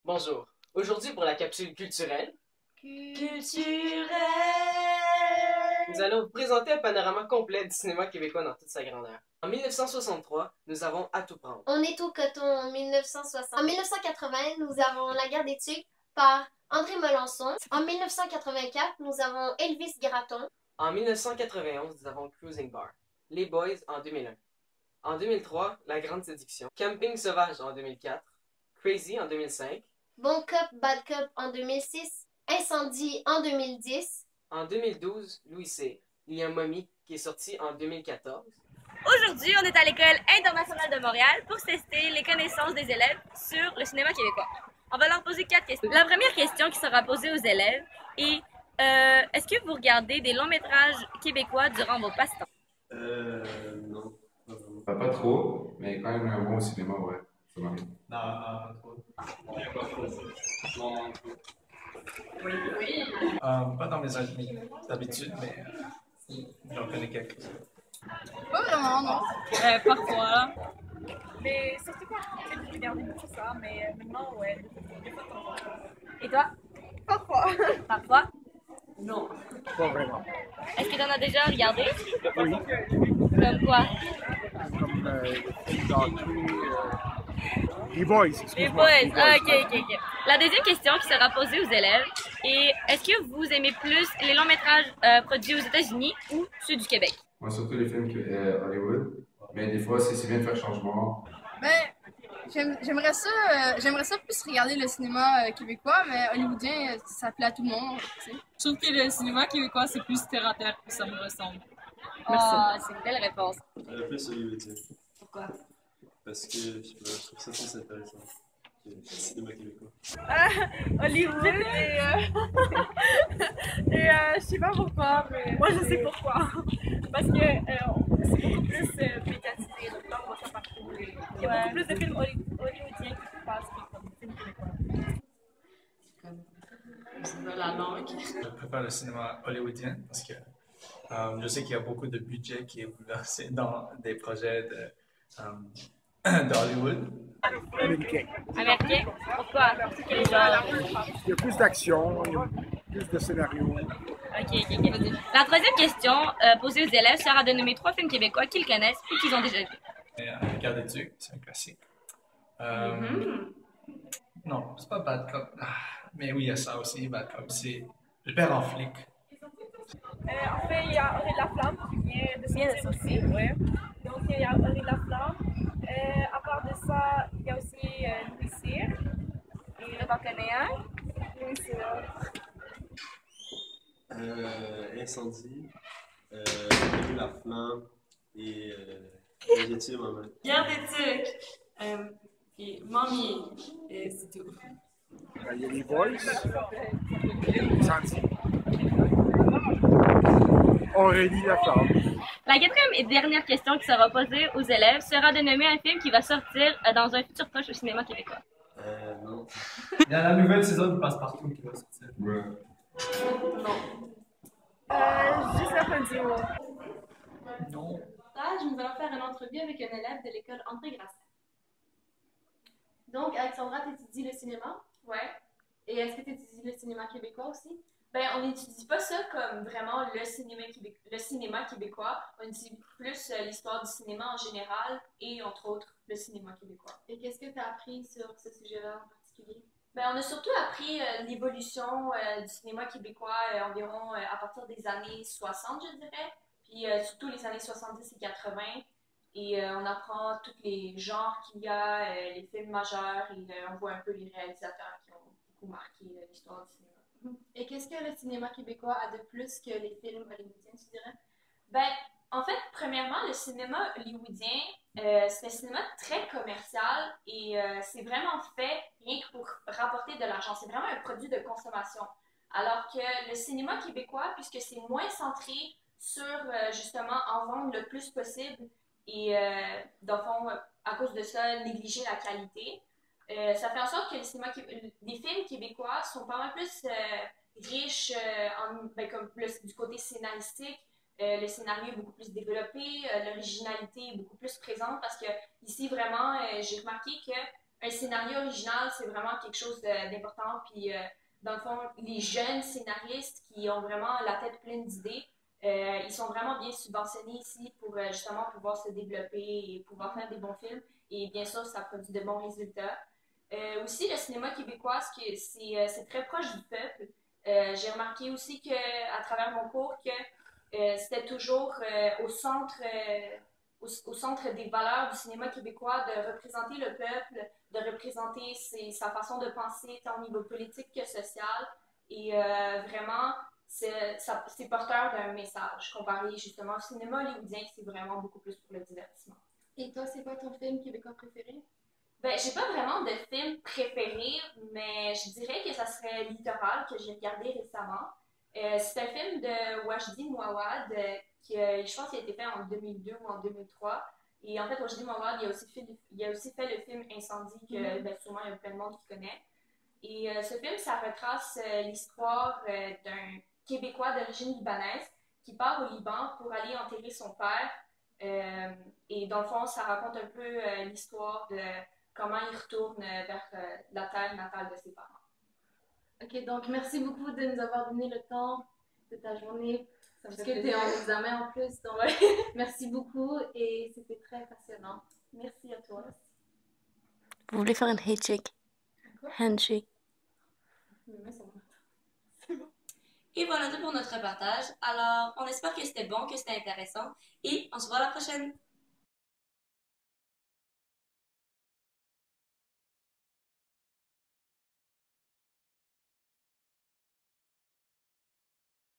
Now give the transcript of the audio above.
Bonjour. Aujourd'hui, pour la capsule culturelle, Culturel. nous allons vous présenter un panorama complet du cinéma québécois dans toute sa grandeur. En 1963, nous avons À tout prendre. On est au coton en 1960. En 1980, nous avons La guerre des tucs par André Melançon. En 1984, nous avons Elvis Gratton. En 1991, nous avons Cruising Bar. Les Boys en 2001. En 2003, La Grande Séduction. Camping Sauvage en 2004. Crazy en 2005. Bon Cop, Bad Cop en 2006. Incendie en 2010. En 2012, Louis Cyr. Il y a Mommy qui est sorti en 2014. Aujourd'hui, on est à l'École internationale de Montréal pour tester les connaissances des élèves sur le cinéma québécois. On va leur poser 4 questions. La première question qui sera posée aux élèves est est-ce que vous regardez des longs métrages québécois durant vos passe-temps? Non. Pas trop, mais quand même un bon au cinéma, ouais. Ça m'arrive. Non, pas trop. Non, trop. Pas dans mes habitudes, mais j'en connais quelques-uns. Pas vraiment, non. Parfois. Mais surtout quand je regardais beaucoup ça, mais maintenant, ouais. Des fois, de temps en temps. Et toi? Parfois. Parfois? Non. Pas vraiment. Est-ce que tu en as déjà regardé? Oui, Comme quoi? comme les Boys, Les excuse-moi. boys. Ah, ok. La deuxième question qui sera posée aux élèves est est-ce que vous aimez plus les longs métrages produits aux États-Unis ou ceux du Québec? Moi, surtout les films Hollywood, mais des fois, c'est bien de faire changement. Ben, j'aimerais ça plus regarder le cinéma québécois, mais hollywoodien, ça plaît à tout le monde, tu sais. Je trouve que le cinéma québécois, c'est plus terre à terre, puis ça me ressemble. Ah, c'est une belle réponse. Plus hollywoodien. Pourquoi? Parce que je trouve ça plus intéressant que le cinéma québécois. Hollywood et je sais pas pourquoi, mais moi je sais pourquoi. Parce que c'est beaucoup plus médiatisé, donc là on voit ça partout. Il y a beaucoup plus de films hollywoodiens qui passent que comme des films québécois. C'est pas la langue. Je préfère le cinéma hollywoodien parce que je sais qu'il y a beaucoup de budget qui est versé dans des projets d'Hollywood. Américain. Américain? Pourquoi? Quel genre? Il y a plus d'action, il y a plus de scénarios. Ok. La troisième question posée aux élèves sera de nommer 3 films québécois qu'ils connaissent ou qu'ils ont déjà vus. La guerre des tucs, c'est un classique. Non, c'est pas Bad Cop. Mais oui, il y a ça aussi, Bad Cop. C'est Le Père en flic. En fait, il y a Henri Laflamme qui vient de sortir aussi. Ouais. Donc, il y a Henri Laflamme. À part de ça, il y a aussi Louis Cyr. Et t'en connais un? Louis Cyr. Incendie, La Flamme et J'ai tué ma main. Guerre des tucs. Puis Mommy, et c'est tout. Il y a les Boys, Sandy, Aurélie Laflamme. La quatrième et dernière question qui sera posée aux élèves sera de nommer un film qui va sortir dans un futur proche au cinéma québécois. Non. Il y a la nouvelle saison de Passe-Partout qui va sortir. Ouais. Juste la fin du mois. Non. Nous allons faire une entrevue avec un élève de l'école André Grasset. Donc, Alexandra, t'étudies le cinéma? Ouais. Et est-ce que t'étudies le cinéma québécois aussi? Ben, on n'étudie pas ça comme vraiment le cinéma québécois. On étudie plus l'histoire du cinéma en général et entre autres le cinéma québécois. Et qu'est-ce que tu as appris sur ce sujet-là en particulier? Ben, on a surtout appris l'évolution du cinéma québécois environ à partir des années 60, je dirais, puis surtout les années 70 et 80. Et on apprend tous les genres qu'il y a, les films majeurs, et on voit un peu les réalisateurs qui ont beaucoup marqué l'histoire du cinéma. Et qu'est-ce que le cinéma québécois a de plus que les films hollywoodiens, tu dirais? Ben, en fait, premièrement, le cinéma hollywoodien, c'est un cinéma très commercial et c'est vraiment fait rien que pour rapporter de l'argent. C'est vraiment un produit de consommation. Alors que le cinéma québécois, puisque c'est moins centré sur justement en vendre le plus possible et dans le fond, à cause de ça, négliger la qualité, ça fait en sorte que les films québécois sont pas mal plus riches comme du côté scénaristique. Le scénario est beaucoup plus développé, l'originalité est beaucoup plus présente parce que ici vraiment, j'ai remarqué que un scénario original, c'est vraiment quelque chose d'important. Puis, dans le fond, les jeunes scénaristes qui ont vraiment la tête pleine d'idées, ils sont vraiment bien subventionnés ici pour justement pouvoir se développer et pouvoir faire des bons films. Et bien sûr, ça produit de bons résultats. Aussi, le cinéma québécois, c'est très proche du peuple. J'ai remarqué aussi qu'à travers mon cours, que c'était toujours au centre des valeurs du cinéma québécois de représenter le peuple, de représenter sa façon de penser tant au niveau politique que social. Et vraiment, c'est porteur d'un message comparé justement au cinéma hollywoodien qui c'est vraiment beaucoup plus pour le divertissement. Et toi, c'est quoi ton film québécois préféré? Ben, j'ai pas vraiment de film préféré, mais je dirais que ça serait Littoral, que j'ai regardé récemment. C'est un film de Wajdi Mouawad, qui, je pense qu'il a été fait en 2002 ou en 2003. Et en fait, Wajdi Mouawad, il a aussi fait le film Incendie, que ben, sûrement il y a plein de monde qui connaît. Et ce film, ça retrace l'histoire d'un Québécois d'origine libanaise qui part au Liban pour aller enterrer son père. Et dans le fond, ça raconte un peu l'histoire de comment il retourne vers la terre natale de ses parents. Ok, donc merci beaucoup de nous avoir donné le temps de ta journée, parce que tu es plaisir. en examen en plus. Donc, merci beaucoup et c'était très passionnant. Merci à toi. Vous voulez faire un handshake? Handshake. Et voilà tout pour notre reportage. Alors, on espère que c'était bon, que c'était intéressant et on se voit la prochaine.